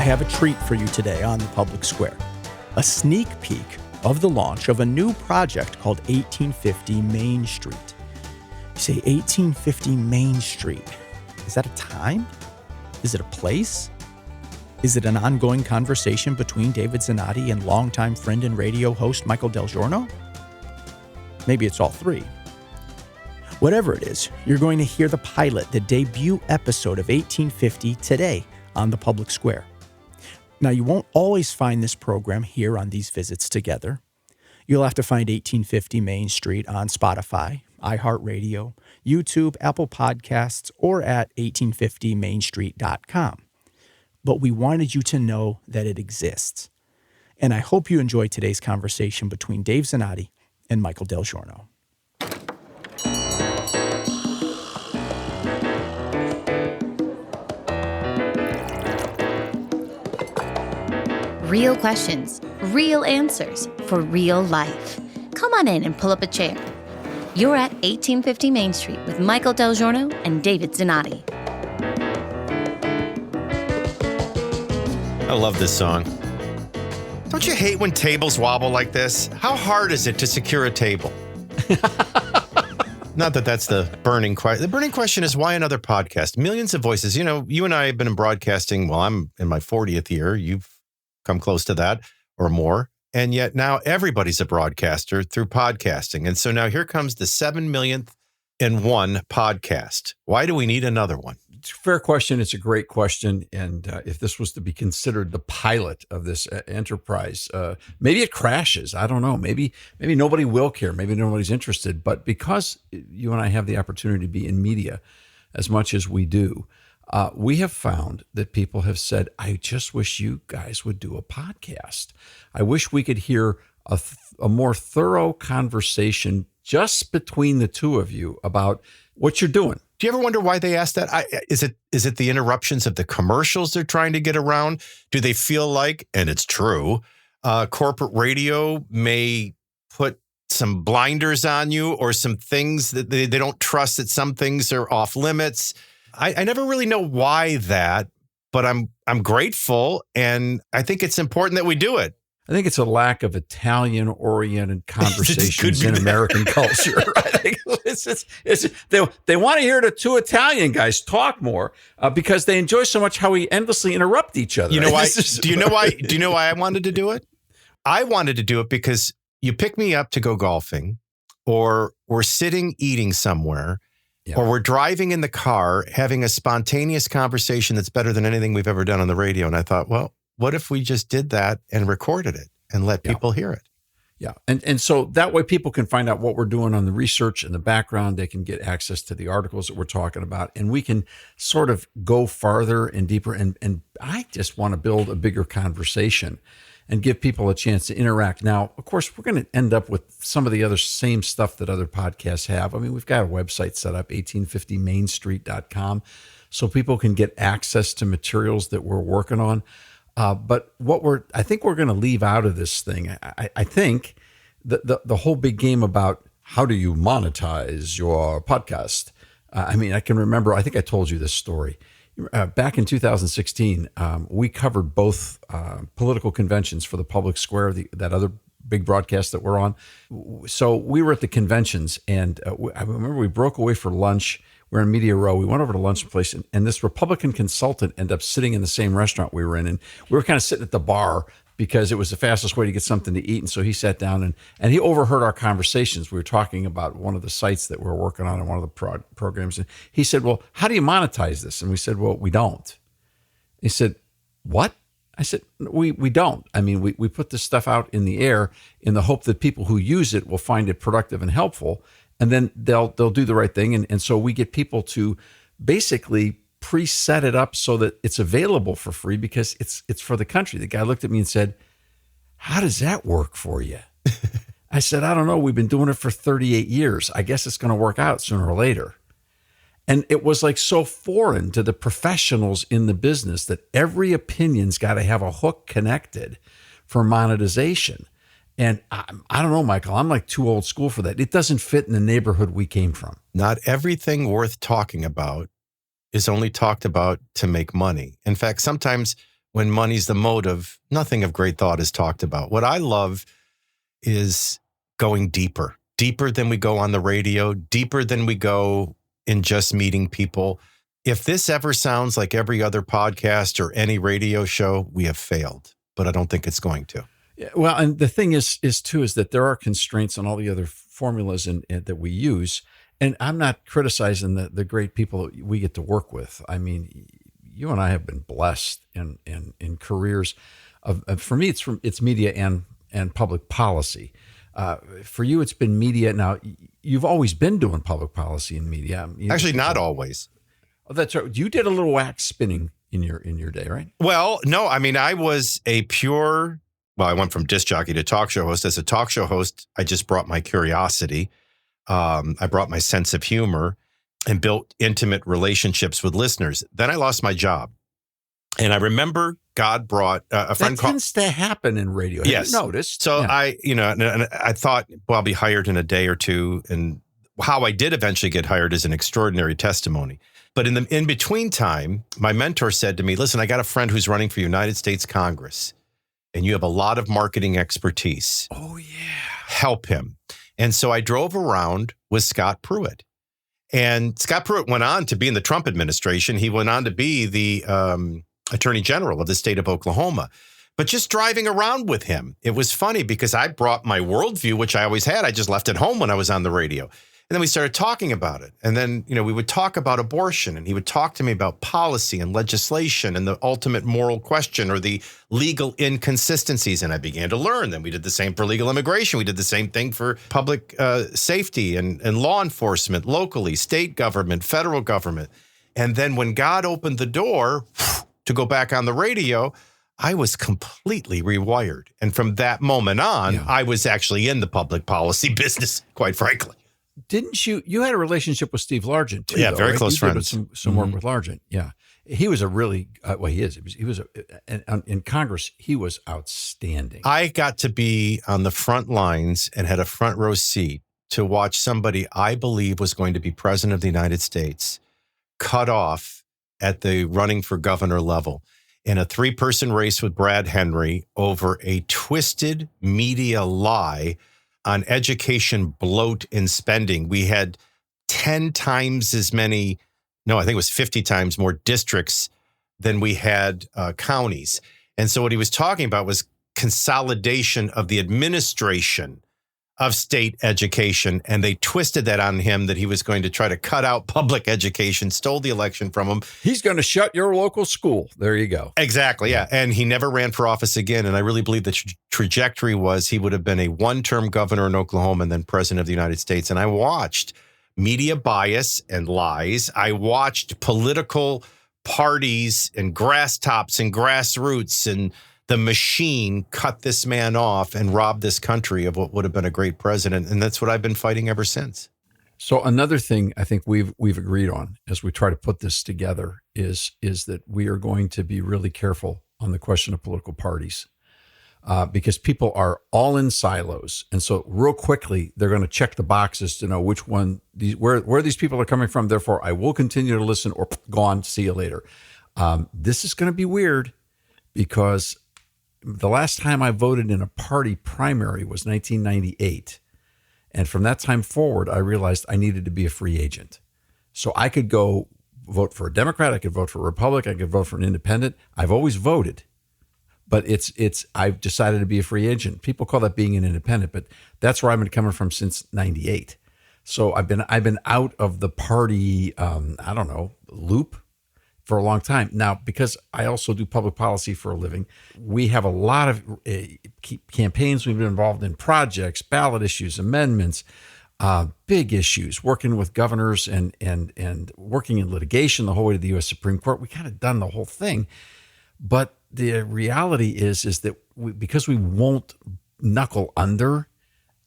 have a treat for you today on the Public Square. A sneak peek of the launch of a new project called 1850 Main Street. You say 1850 Main Street. Is that a time? Is it a place? Is it an ongoing conversation between David Zanotti and longtime friend and radio host Michael DelGiorno? Maybe it's all three. Whatever it is, you're going to hear the pilot, the debut episode of 1850 today on the Public Square. Now, you won't always find this program here on these visits together. You'll have to find 1850 Main Street on Spotify, iHeartRadio, YouTube, Apple Podcasts, or at 1850mainstreet.com. But we wanted you to know that it exists. And I hope you enjoy today's conversation between Dave Zanotti and Michael DelGiorno. Real questions, real answers for real life. Come on in and pull up a chair. You're at 1850 Main Street with Michael DelGiorno and David Zanotti. I love this song. Don't you hate when tables wobble like this? How hard is it to secure a table? Not that that's the burning question. The burning question is, why another podcast? Millions of voices. You know, you and I have been in broadcasting. Well, I'm in my 40th year. You've come close to that or more. And yet now everybody's a broadcaster through podcasting. And so now here comes the 7 millionth and one podcast. Why do we need another one? It's a fair question. It's a great question. And if this was to be considered the pilot of this enterprise, maybe it crashes. I don't know. Maybe nobody will care. Maybe nobody's interested. But because you and I have the opportunity to be in media as much as we do, we have found that people have said, I just wish you guys would do a podcast. I wish we could hear a more thorough conversation just between the two of you about what you're doing. Do you ever wonder why they ask that? Is it the interruptions of the commercials they're trying to get around? Do they feel like, and it's true, corporate radio may put some blinders on you or some things that they don't trust, that some things are off limits? I never really know why that, but I'm grateful, and I think it's important that we do it. I think it's a lack of Italian-oriented conversations in American culture. I think they want to hear the two Italian guys talk more because they enjoy so much how we endlessly interrupt each other. You know why? Do you know why? Do you know why I wanted to do it? I wanted to do it because you pick me up to go golfing, or we're sitting eating somewhere. Yeah. Or we're driving in the car having a spontaneous conversation that's better than anything we've ever done on the radio. And I thought, well, what if we just did that and recorded it and let people hear it? Yeah. And so that way people can find out what we're doing on the research and the background. They can get access to the articles that we're talking about, and we can sort of go farther and deeper. And I just want to build a bigger conversation and give people a chance to interact. Now, of course, we're going to end up with some of the other same stuff that other podcasts have. I mean, we've got a website set up, 1850mainstreet.com, so people can get access to materials that we're working on. But I think we're going to leave out of this thing, I think the whole big game about how do you monetize your podcast. I mean, I can remember, I think I told you this story. Back in 2016, we covered both political conventions for the Public Square, that other big broadcast that we're on. So we were at the conventions, and I remember we broke away for lunch. We're in Media Row. We went over to lunch place, and this Republican consultant ended up sitting in the same restaurant we were in. And we were kind of sitting at the bar because it was the fastest way to get something to eat. And so he sat down and he overheard our conversations. We were talking about one of the sites that we're working on in one of the programs. And he said, well, how do you monetize this? And we said, well, we don't. He said, what? I said, we don't. I mean, we put this stuff out in the air in the hope that people who use it will find it productive and helpful. And then they'll do the right thing. And so we get people to basically preset it up so that it's available for free because it's for the country. The guy looked at me and said, how does that work for you? I said, I don't know. We've been doing it for 38 years. I guess it's going to work out sooner or later. And it was like so foreign to the professionals in the business that every opinion's got to have a hook connected for monetization. And I don't know, Michael, I'm like too old school for that. It doesn't fit in the neighborhood we came from. Not everything worth talking about is only talked about to make money. In fact, sometimes when money's the motive, nothing of great thought is talked about. What I love is going deeper than we go on the radio, deeper than we go in just meeting people. If this ever sounds like every other podcast or any radio show, we have failed, but I don't think it's going to. Yeah, well, and the thing is that there are constraints on all the other formulas that we use. And I'm not criticizing the great people that we get to work with. I mean, you and I have been blessed in careers of for me, it's media and public policy. For you, it's been media. Now, you've always been doing public policy and media. Actually, not always. Oh, that's right. You did a little wax spinning in your day, right? Well, no, I mean, I was I went from disc jockey to talk show host. As a talk show host, I just brought my curiosity. I brought my sense of humor and built intimate relationships with listeners. Then I lost my job. And I remember God brought a friend called. That tends to happen in radio. Yes. Have you noticed? So yeah. I thought, well, I'll be hired in a day or two. And how I did eventually get hired is an extraordinary testimony. But in between time, my mentor said to me, listen, I got a friend who's running for United States Congress, and you have a lot of marketing expertise. Oh, yeah. Help him. And so I drove around with Scott Pruitt. And Scott Pruitt went on to be in the Trump administration. He went on to be the Attorney General of the state of Oklahoma. But just driving around with him, it was funny because I brought my worldview, which I always had. I just left it home when I was on the radio. And then we started talking about it. And then, we would talk about abortion, and he would talk to me about policy and legislation and the ultimate moral question or the legal inconsistencies. And I began to learn. Then we did the same for legal immigration. We did the same thing for public safety and law enforcement, locally, state government, federal government. And then when God opened the door to go back on the radio, I was completely rewired. And from that moment on, I was actually in the public policy business, quite frankly. Didn't you had a relationship with Steve Largent too? Yeah, very close friends. Some work with Largent. Yeah, he was a really he is. He was in Congress. He was outstanding. I got to be on the front lines and had a front row seat to watch somebody I believe was going to be president of the United States cut off at the running for governor level in a 3-person race with Brad Henry over a twisted media lie on education bloat and spending. We had 10 times as many, I think it was 50 times more districts than we had counties. And so what he was talking about was consolidation of the administration of state education. And they twisted that on him that he was going to try to cut out public education, stole the election from him. He's going to shut your local school. There you go. Exactly. Yeah. And he never ran for office again. And I really believe the trajectory was he would have been a one-term governor in Oklahoma and then president of the United States. And I watched media bias and lies. I watched political parties and grass tops and grassroots and the machine cut this man off and robbed this country of what would have been a great president. And that's what I've been fighting ever since. So another thing I think we've agreed on as we try to put this together is that we are going to be really careful on the question of political parties because people are all in silos. And so real quickly, they're going to check the boxes to know which one, where these people are coming from. Therefore, I will continue to listen or go on, see you later. This is going to be weird because the last time I voted in a party primary was 1998. And from that time forward, I realized I needed to be a free agent. So I could go vote for a Democrat, I could vote for a Republican, I could vote for an independent. I've always voted, but I've decided to be a free agent. People call that being an independent, but that's where I've been coming from since 98. So I've been out of the party, loop for a long time. Now, because I also do public policy for a living, we have a lot of campaigns. We've been involved in projects, ballot issues, amendments, big issues, working with governors and working in litigation the whole way to the U.S. Supreme Court. We kind of done the whole thing. But the reality is that because we won't knuckle under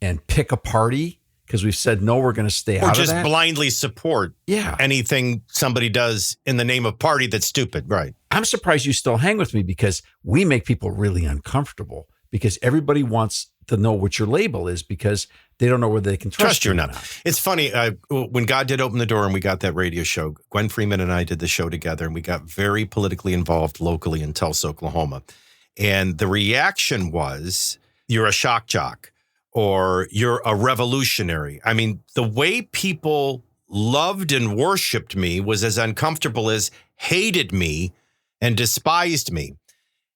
and pick a party, because we've said, no, we're going to stay out of that. Or just blindly support anything somebody does in the name of party that's stupid. Right. I'm surprised you still hang with me because we make people really uncomfortable because everybody wants to know what your label is because they don't know whether they can trust you or not. It's funny. When God did open the door and we got that radio show, Gwen Freeman and I did the show together, and we got very politically involved locally in Tulsa, Oklahoma. And the reaction was, you're a shock jock or you're a revolutionary. I mean, the way people loved and worshiped me was as uncomfortable as hated me and despised me.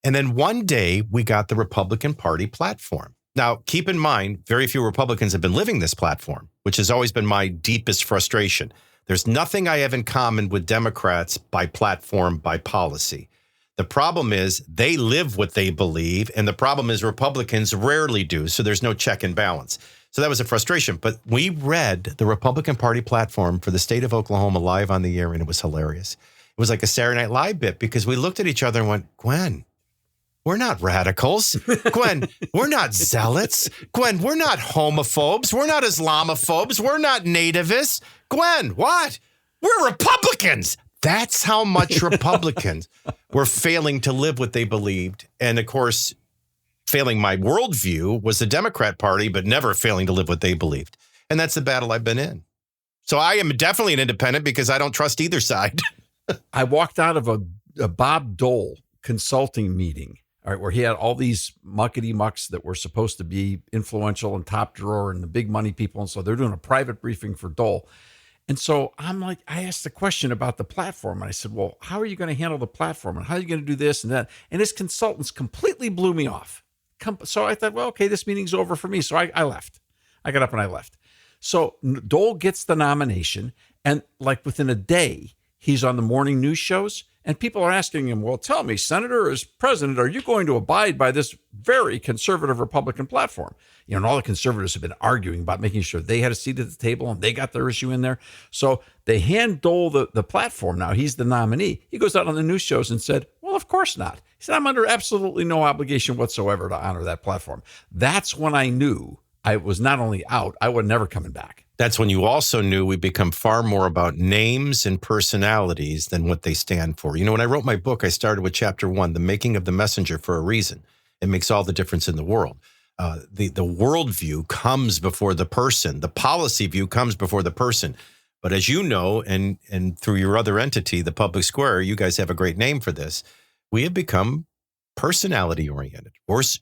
And then one day we got the Republican Party platform. Now, keep in mind, very few Republicans have been living this platform, which has always been my deepest frustration. There's nothing I have in common with Democrats by platform, by policy. The problem is they live what they believe, and the problem is Republicans rarely do, so there's no check and balance. So that was a frustration. But we read the Republican Party platform for the state of Oklahoma live on the air, and it was hilarious. It was like a Saturday Night Live bit because we looked at each other and went, Gwen, we're not radicals. Gwen, we're not zealots. Gwen, we're not homophobes. We're not Islamophobes. We're not nativists. Gwen, what? We're Republicans. That's how much Republicans were failing to live what they believed. And of course, failing my worldview was the Democrat Party, but never failing to live what they believed. And that's the battle I've been in. So I am definitely an independent because I don't trust either side. I walked out of a Bob Dole consulting meeting, all right, where he had all these muckety mucks that were supposed to be influential and top drawer and the big money people. And so they're doing a private briefing for Dole. And so I'm like, I asked a question about the platform. And I said, well, how are you going to handle the platform? And how are you going to do this and that? And his consultants completely blew me off. So I thought, well, okay, this meeting's over for me. So I left. I got up and I left. So Dole gets the nomination. And like within a day, he's on the morning news shows. And people are asking him, well, tell me, Senator, as president, are you going to abide by this very conservative Republican platform? You know, and all the conservatives have been arguing about making sure they had a seat at the table and they got their issue in there. So they hand Dole the platform now. He's the nominee. He goes out on the news shows and said, well, of course not. He said, I'm under absolutely no obligation whatsoever to honor that platform. That's when I knew I was not only out, I was never coming back. That's when you also knew we become far more about names and personalities than what they stand for. You know, when I wrote my book, I started with chapter 1, The Making of the Messenger, for a reason. It makes all the difference in the world. The worldview comes before the person. The policy view comes before the person. But as you know, and through your other entity, the Public Square, you guys have a great name for this. We have become personality-oriented,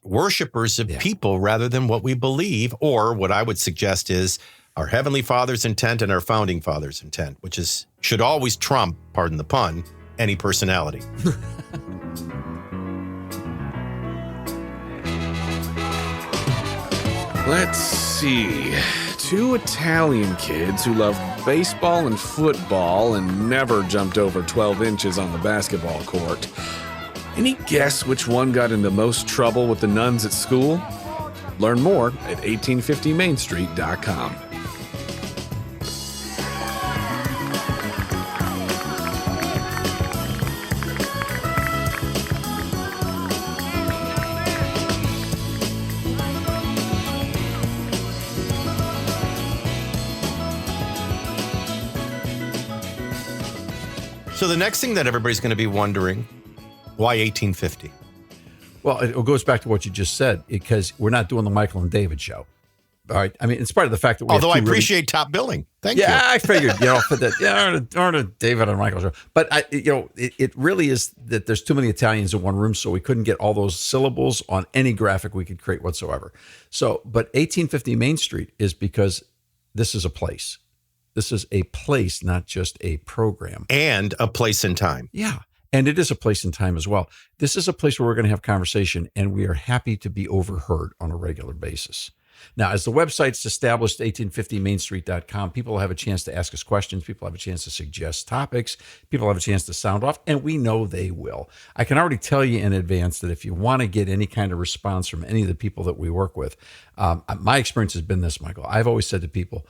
worshipers of people rather than what we believe, or what I would suggest is our Heavenly Father's intent and our Founding Father's intent, which should always trump, pardon the pun, any personality. Let's see. 2 Italian kids who love baseball and football and never jumped over 12 inches on the basketball court. Any guess which one got into most trouble with the nuns at school? Learn more at 1850mainstreet.com. So the next thing that everybody's going to be wondering, why 1850? Well, it goes back to what you just said, because we're not doing the Michael and David show. All right. I mean, in spite of the fact that we although I appreciate top billing. Thank you. Yeah, I figured, for that, or a David and Michael show. But it really is that there's too many Italians in one room, so we couldn't get all those syllables on any graphic we could create whatsoever. So, but 1850 Main Street is because this is a place. This is a place, not just a program. And a place and time. Yeah. And it is a place and time as well. This is a place where we're going to have conversation, and we are happy to be overheard on a regular basis. Now, as the website's established, 1850mainstreet.com, people have a chance to ask us questions. People have a chance to suggest topics. People have a chance to sound off, and we know they will. I can already tell you in advance that if you want to get any kind of response from any of the people that we work with, my experience has been this, Michael. I've always said to people,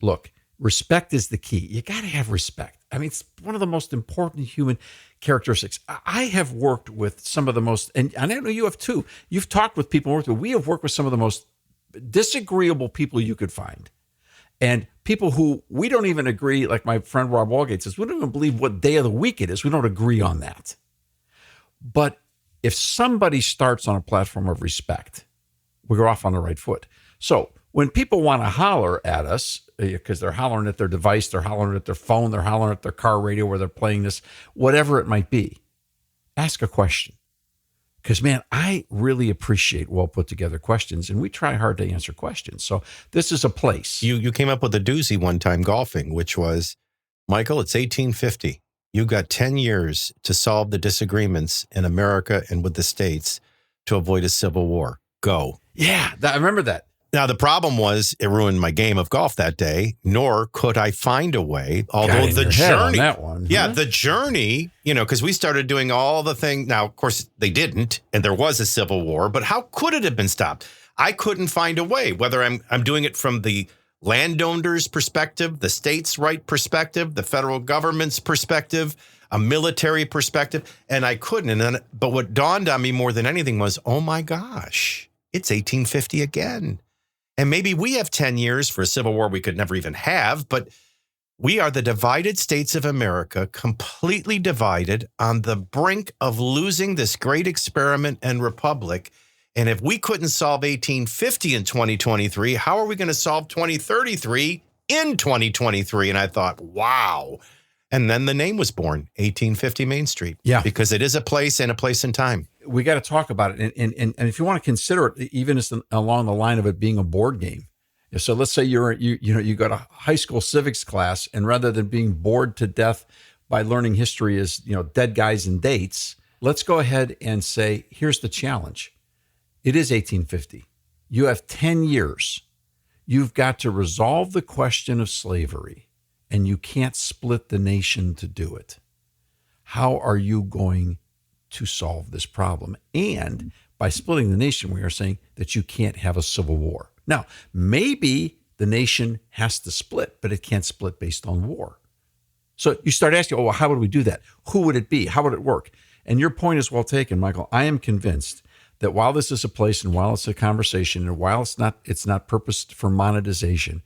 look, respect is the key. You got to have respect. I mean, it's one of the most important human characteristics. I have worked with some of the most, and I know you have too. You've talked with people, we have worked with some of the most disagreeable people you could find. And people who we don't even agree, like my friend Rob Walgate says, we don't even believe what day of the week it is. We don't agree on that. But if somebody starts on a platform of respect, we're off on the right foot. So when people want to holler at us, because they're hollering at their device, they're hollering at their phone, they're hollering at their car radio where they're playing this, whatever it might be, ask a question. Because, man, I really appreciate well put together questions, and we try hard to answer questions. So this is a place. You came up with a doozy one time golfing, which was, Michael, it's 1850. You've got 10 years to solve the disagreements in America and with the states to avoid a civil war. Go. Yeah, I remember that. Now, the problem was it ruined my game of golf that day, nor could I find a way, although the journey, that one, yeah, the journey, because we started doing all the things. Now, of course, they didn't, and there was a civil war, but how could it have been stopped? I couldn't find a way, whether I'm doing it from the landowner's perspective, the states' right perspective, the federal government's perspective, a military perspective, and I couldn't. But what dawned on me more than anything was, oh my gosh, it's 1850 again. And maybe we have 10 years for a civil war we could never even have, but we are the divided states of America, completely divided on the brink of losing this great experiment and republic. And if we couldn't solve 1850 in 2023, how are we going to solve 2033 in 2023? And I thought, wow. And then the name was born, 1850 Main Street. Yeah. Because it is a place and a place in time. We got to talk about it. And if you want to consider it, even as along the line of it being a board game. So let's say you got a high school civics class, and rather than being bored to death by learning history as, dead guys and dates, let's go ahead and say, here's the challenge. It is 1850. You have 10 years. You've got to resolve the question of slavery, and you can't split the nation to do it. How are you going to solve this problem? And by splitting the nation, we are saying that you can't have a civil war. Now, maybe the nation has to split, but it can't split based on war. So you start asking, well, how would we do that? Who would it be? How would it work? And your point is well taken, Michael. I am convinced that while this is a place and while it's a conversation and while it's not purposed for monetization,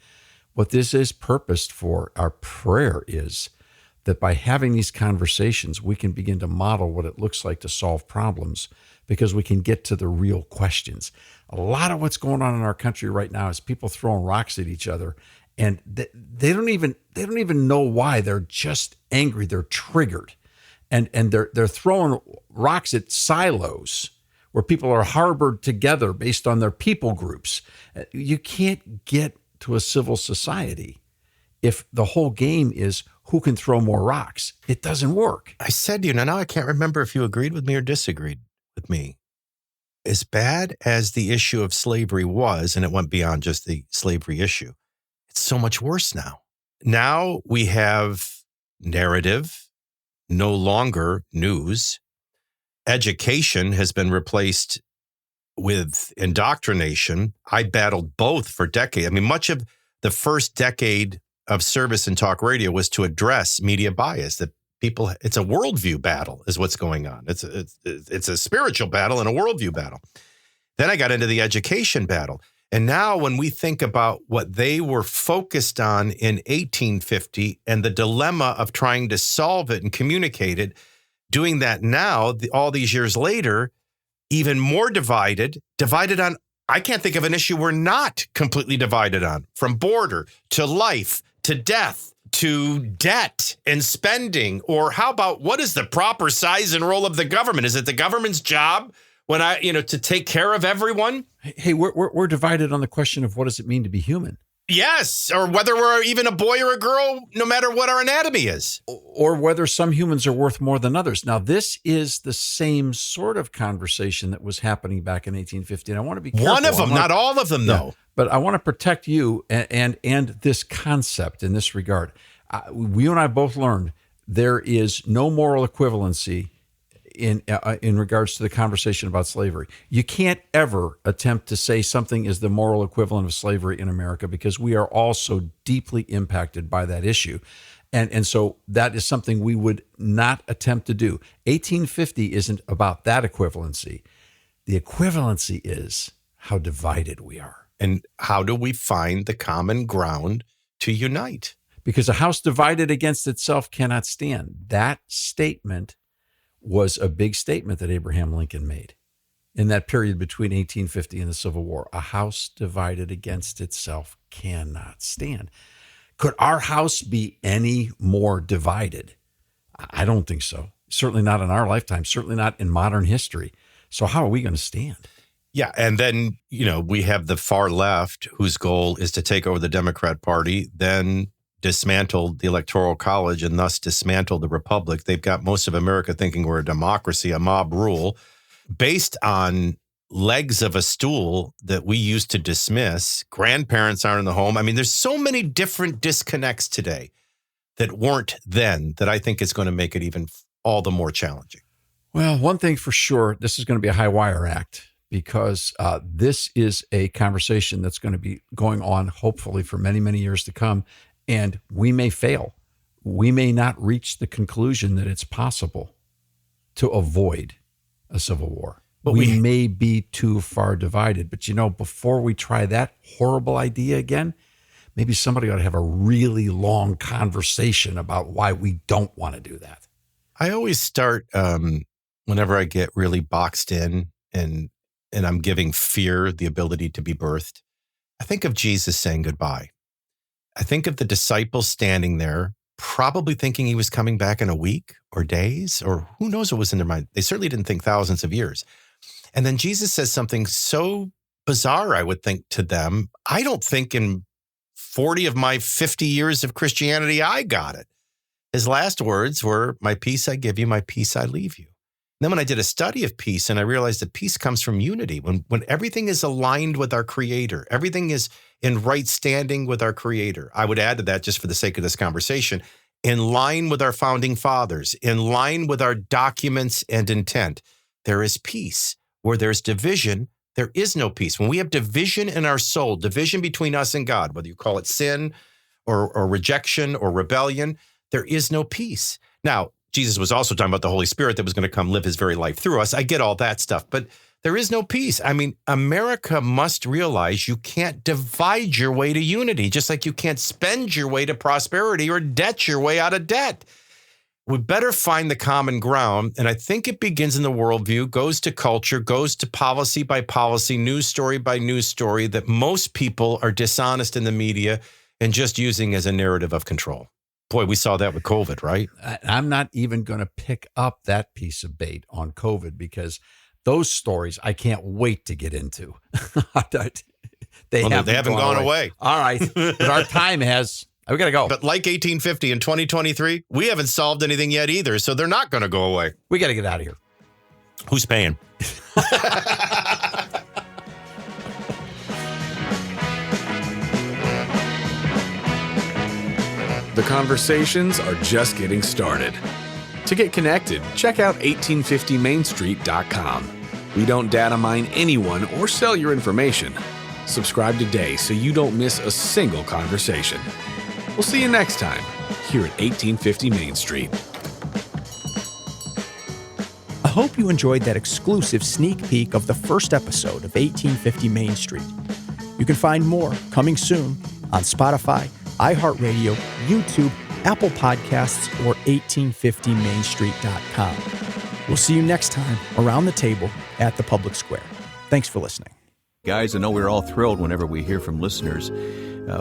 what this is purposed for, our prayer is that by having these conversations, we can begin to model what it looks like to solve problems, because we can get to the real questions. A lot of what's going on in our country right now is people throwing rocks at each other, and they don't even know why. They're just angry. They're triggered, and they're throwing rocks at silos where people are harbored together based on their people groups. You can't get to a civil society if the whole game is who can throw more rocks. It doesn't work. I said, now I can't remember if you agreed with me or disagreed with me. As bad as the issue of slavery was, and it went beyond just the slavery issue, it's so much worse now. Now we have narrative, no longer news. Education has been replaced with indoctrination. I battled both for decades. I mean, much of the first decade of service in talk radio was to address media bias, that people, it's a worldview battle is what's going on. It's a spiritual battle and a worldview battle. Then I got into the education battle. And now when we think about what they were focused on in 1850 and the dilemma of trying to solve it and communicate it, doing that now, all these years later, even more divided on, I can't think of an issue we're not completely divided on, from border to life to death to debt and spending. Or how about, what is the proper size and role of the government? Is it the government's job to take care of everyone? Hey, we're divided on the question of what does it mean to be human? Yes, or whether we're even a boy or a girl, no matter what our anatomy is. Or whether some humans are worth more than others. Now, this is the same sort of conversation that was happening back in 1850. And I want to be careful. One of them, not all of them, though. Yeah, but I want to protect you and this concept in this regard. You and I both learned there is no moral equivalency in regards to the conversation about slavery. You can't ever attempt to say something is the moral equivalent of slavery in America, because we are all so deeply impacted by that issue. And so that is something we would not attempt to do. 1850 isn't about that equivalency. The equivalency is how divided we are. And how do we find the common ground to unite? Because a house divided against itself cannot stand. That statement was a big statement that Abraham Lincoln made. in that period between 1850 and the Civil War. A house divided against itself cannot stand. Could our house be any more divided? I don't think so. Certainly not in our lifetime, certainly not in modern history. So how are we going to stand? Yeah. And then, we have the far left whose goal is to take over the Democrat Party, then dismantle the Electoral College and thus dismantle the Republic. They've got most of America thinking we're a democracy, a mob rule, based on legs of a stool that we used to dismiss. Grandparents aren't in the home. I mean, there's so many different disconnects today that weren't then that I think is going to make it even all the more challenging. Well, one thing for sure, this is going to be a high wire act because this is a conversation that's going to be going on hopefully for many, many years to come. And we may fail. We may not reach the conclusion that it's possible to avoid a civil war. But we may be too far divided. But, before we try that horrible idea again, maybe somebody ought to have a really long conversation about why we don't want to do that. I always start whenever I get really boxed in and I'm giving fear the ability to be birthed. I think of Jesus saying goodbye. I think of the disciples standing there, probably thinking he was coming back in a week or days, or who knows what was in their mind. They certainly didn't think thousands of years. And then Jesus says something so bizarre, I would think, to them. I don't think in 40 of my 50 years of Christianity, I got it. His last words were, "My peace I give you, my peace I leave you." And then when I did a study of peace and I realized that peace comes from unity, when everything is aligned with our Creator, everything is in right standing with our Creator. I would add to that, just for the sake of this conversation, in line with our founding fathers, in line with our documents and intent, there is peace. Where there's division, there is no peace. When we have division in our soul, division between us and God, whether you call it sin or rejection or rebellion, there is no peace. Now, Jesus was also talking about the Holy Spirit that was going to come live his very life through us. I get all that stuff, but there is no peace. I mean, America must realize you can't divide your way to unity, just like you can't spend your way to prosperity or debt your way out of debt. We better find the common ground, and I think it begins in the worldview, goes to culture, goes to policy by policy, news story by news story, that most people are dishonest in the media and just using as a narrative of control. Boy, we saw that with COVID, right? I'm not even going to pick up that piece of bait on COVID because those stories I can't wait to get into. They haven't gone away. All right, but our time has. We got to go. But like 1850 in 2023, we haven't solved anything yet either, so they're not going to go away. We got to get out of here. Who's paying? The conversations are just getting started. To get connected, check out 1850mainstreet.com. We don't data mine anyone or sell your information. Subscribe today so you don't miss a single conversation. We'll see you next time here at 1850 Main Street. I hope you enjoyed that exclusive sneak peek of the first episode of 1850 Main Street. You can find more coming soon on Spotify, iHeartRadio, YouTube, Apple Podcasts, or 1850mainstreet.com. We'll see you next time around the table at the Public Square. Thanks for listening. Guys, I know we're all thrilled whenever we hear from listeners.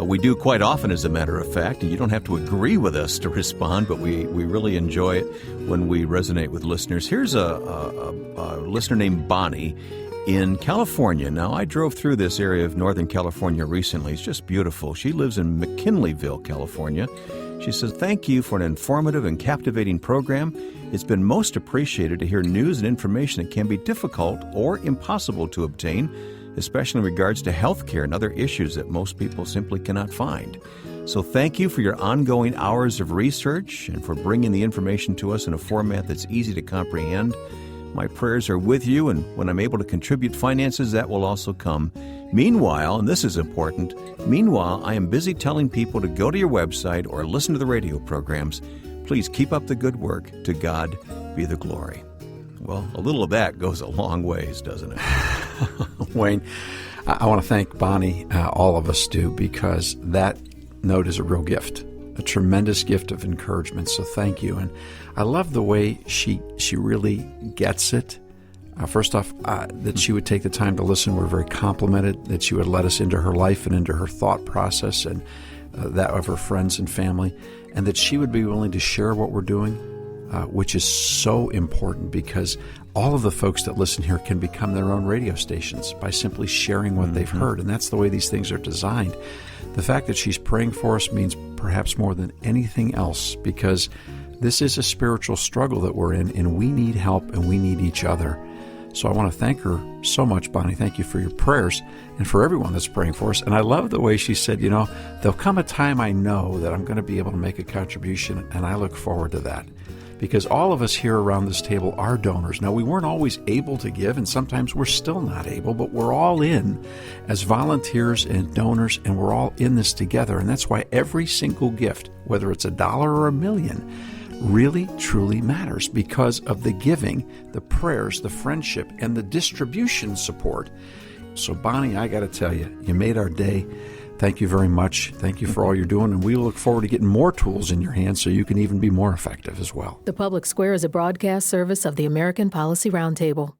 We do quite often, as a matter of fact, and you don't have to agree with us to respond, but we really enjoy it when we resonate with listeners. Here's a listener named Bonnie in California. Now, I drove through this area of Northern California recently. It's just beautiful. She lives in McKinleyville, California. She says, "Thank you for an informative and captivating program. It's been most appreciated to hear news and information that can be difficult or impossible to obtain, especially in regards to health care and other issues that most people simply cannot find. So thank you for your ongoing hours of research and for bringing the information to us in a format that's easy to comprehend. My prayers are with you, and when I'm able to contribute finances, that will also come. Meanwhile, and this is important, I am busy telling people to go to your website or listen to the radio programs. Please keep up the good work. To God be the glory." Well, a little of that goes a long ways, doesn't it? Wayne, I want to thank Bonnie, all of us do, because that note is a real gift, a tremendous gift of encouragement. So thank you. And I love the way she really gets it. First off, that she would take the time to listen. We're very complimented that she would let us into her life and into her thought process and that of her friends and family, and that she would be willing to share what we're doing, which is so important because all of the folks that listen here can become their own radio stations by simply sharing what they've heard, and that's the way these things are designed. The fact that she's praying for us means perhaps more than anything else, because this is a spiritual struggle that we're in, and we need help and we need each other. So I want to thank her so much, Bonnie. Thank you for your prayers and for everyone that's praying for us. And I love the way she said, there'll come a time I know that I'm going to be able to make a contribution, and I look forward to that. Because all of us here around this table are donors. Now, we weren't always able to give, and sometimes we're still not able, but we're all in as volunteers and donors, and we're all in this together. And that's why every single gift, whether it's $1 or $1 million, really, truly matters because of the giving, the prayers, the friendship, and the distribution support. So, Bonnie, I got to tell you, you made our day. Thank you very much. Thank you for all you're doing, and we look forward to getting more tools in your hands so you can even be more effective as well. The Public Square is a broadcast service of the American Policy Roundtable.